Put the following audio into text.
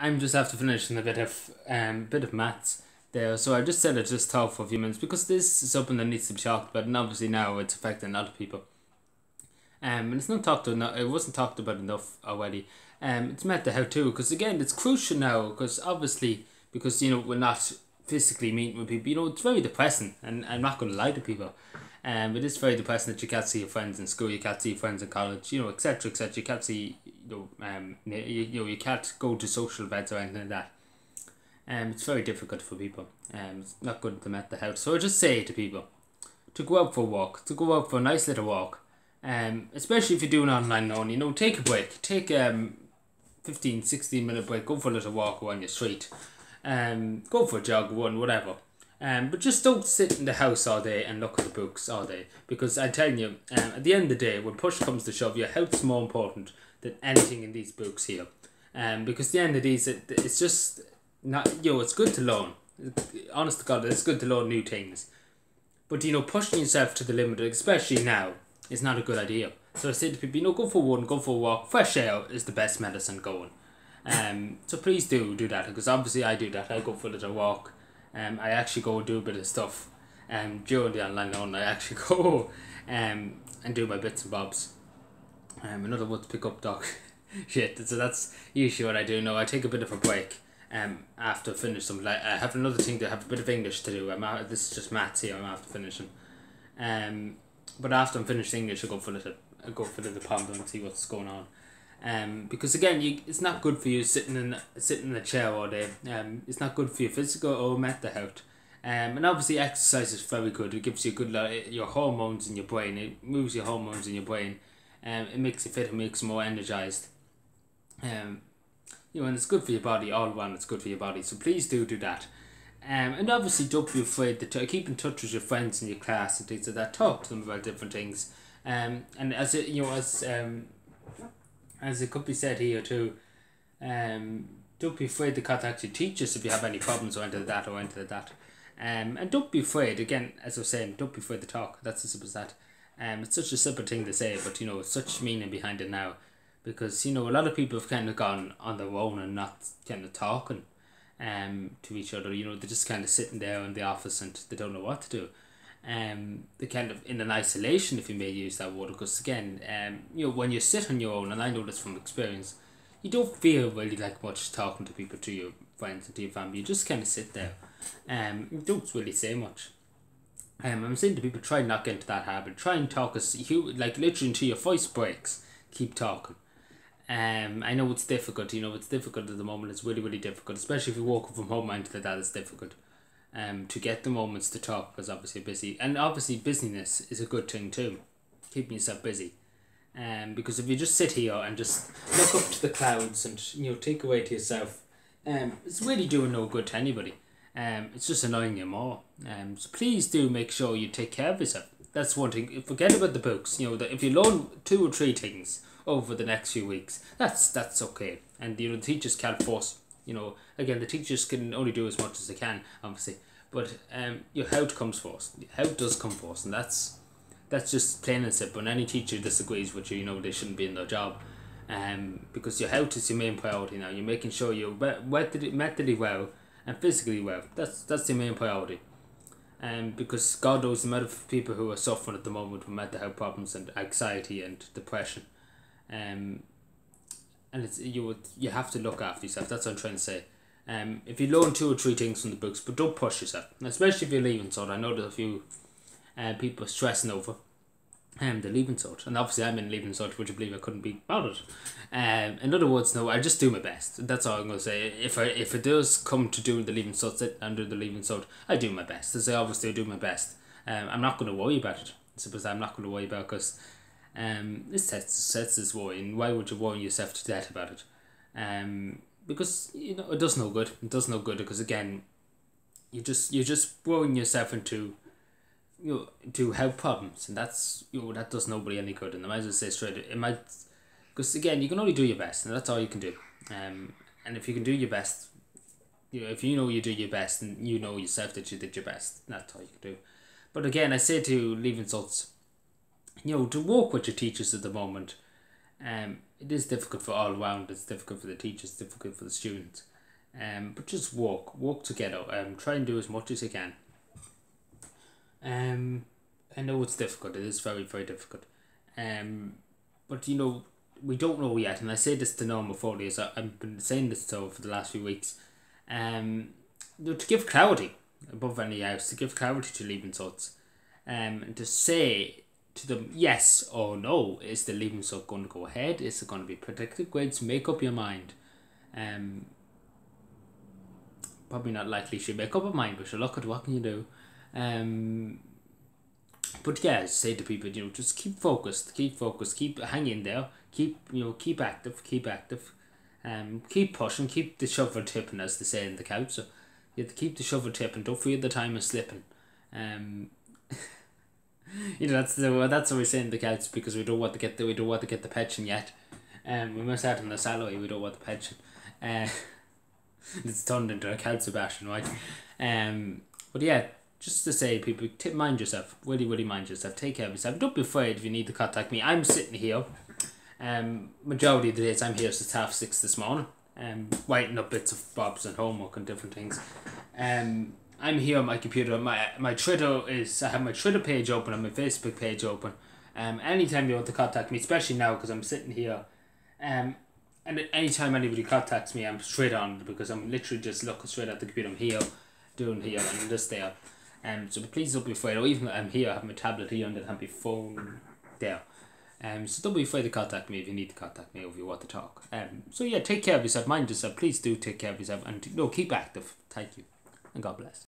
I'm just after finishing a bit of maths there, so I just said I'd just talk for a few minutes because this is something that needs to be talked about, and obviously now it's affecting a lot of people. And it's not talked enough. It wasn't talked about enough already. It's mental health too, because again, it's crucial now. Because obviously, because we're not physically meeting with people. It's very depressing, and I'm not going to lie to people. It is very depressing that you can't see your friends in school, you can't see your friends in college, etc., etc. You can't see, you can't go to social events or anything like that. It's very difficult for people. It's not good to mental health. So I just say to people to go out for a walk, to go out for a nice little walk. Especially if you're doing online only, take a break. Take 15, 16 minute break, go for a little walk on your street. Go for a jog, run, whatever. But just don't sit in the house all day and look at the books all day. Because I tell you, at the end of the day, when push comes to shove, your health's more important than anything in these books here. Because at the end of these, it's just not, it's good to learn. Honest to God, it's good to learn new things. But, pushing yourself to the limit, especially now, is not a good idea. So I say to people, go for one, go for a walk. Fresh air is the best medicine going. So please do that, because obviously I do that. I go for a little walk. I actually go and do a bit of stuff. During the online loan, I actually go and do my bits and bobs. In other words, pick up dog shit. So that's usually what I do. No, I take a bit of a break. After finish something. Like I have another thing to have a bit of English to do. This is just maths here. I'm after finishing. But after I'm finished English, I go for a little ponder and see what's going on. Because again, it's not good for you sitting in a chair all day. It's not good for your physical or mental health. And obviously exercise is very good. It gives you your hormones in your brain. It moves your hormones in your brain. It makes you fit. It makes you more energized. And it's good for your body all around. It's good for your body. So please do that. And obviously don't be afraid to keep in touch with your friends in your class and things like that. Talk to them about different things. And as it could be said here too, don't be afraid to contact your teachers if you have any problems or anything like that. And don't be afraid, again, as I was saying, don't be afraid to talk. That's as simple as that. It's such a simple thing to say, but it's such meaning behind it now. Because, a lot of people have kind of gone on their own and not kind of talking to each other. They're just kind of sitting there in the office and they don't know what to do. They're kind of in an isolation, if you may use that word, because again, when you sit on your own, and I know this from experience, you don't feel really like much talking to people, to your friends and to your family. You just kind of sit there. You don't really say much. I'm saying to people, try not get into that habit. Try and talk literally until your voice breaks. Keep talking. I know it's difficult. It's difficult at the moment. It's really, really difficult, especially if you're working from home. And that it's difficult. To get the moments to talk, because obviously you're busy, and obviously busyness is a good thing too. Keeping yourself busy. Because if you just sit here and just look up to the clouds and take away to yourself, it's really doing no good to anybody. It's just annoying you more. So please do make sure you take care of yourself. That's one thing. Forget about the books. That if you learn 2 or 3 things over the next few weeks, that's okay. And the teachers can't force. Again, the teachers can only do as much as they can, obviously. But your health comes first. Health does come first, and that's just plain and simple. And any teacher disagrees with you, they shouldn't be in their job. Because your health is your main priority now. You're making sure you're mentally well and physically well. That's your main priority. Because God knows the amount of people who are suffering at the moment with mental health problems and anxiety and depression. And it's you have to look after yourself. That's what I'm trying to say. If you learn 2 or 3 things from the books, but don't push yourself, especially if you're leaving cert. I know there's a few people stressing over the leaving cert, and obviously I'm in leaving cert, which I believe I couldn't be bothered. In other words, no, I just do my best. That's all I'm gonna say. If it does come to doing the leaving cert, under the leaving cert, I do my best. As I always do, I do my best. I'm not gonna worry about it. Suppose I'm not gonna worry about, because this sets this worry, and why would you worry yourself to death about it? Because it does no good. It does no good, because again, you're just worrying yourself into to health problems, and that's that does nobody any good. And I might as well say straight, it might, because again, you can only do your best, and that's all you can do. And if you can do your best, if you do your best, and yourself that you did your best, that's all you can do. But again, I say to leaving salts, to work with your teachers at the moment, it is difficult for all around. It's difficult for the teachers, difficult for the students. But just walk together. Try and do as much as you can. I know it's difficult. It is very, very difficult. But we don't know yet, and I say this to normal follies. I've been saying this for the last few weeks. To give clarity above any else, to give clarity to leaving Suds, and to say to them yes or no, is the leaving Sud going to go ahead? Is it going to be predicted grades? Make up your mind. Probably not likely she make up her mind, but look at what can you do. But yeah, say to people, just keep focused, keep hanging there, keep active, keep pushing, keep the shovel tipping, as they say in the Celts. So you have to keep the shovel tipping. Don't feel the time is slipping. That's what we say in the Celts, because we don't want to get the pension yet. We must out on the salary. We don't want the pension. It's turned into a Celt Sebastian, right? But yeah, just to say, people, mind yourself. Really mind yourself. Take care of yourself. Don't be afraid if you need to contact me. I'm sitting here. Majority of the days I'm here since 6:30 this morning. Writing up bits of bobs and homework and different things. I'm here on my computer. My Twitter is, I have my Twitter page open and my Facebook page open. Anytime you want to contact me, especially now because I'm sitting here. And anytime anybody contacts me, I'm straight on, because I'm literally just looking straight at the computer. I'm here, doing here, and this there. So please don't be afraid. Or even I'm here, I have my tablet here, and then I have my phone there. So don't be afraid to contact me if you need to contact me or if you want to talk. So yeah, take care of yourself, mind yourself. Please do take care of yourself, and keep active. Thank you, and God bless.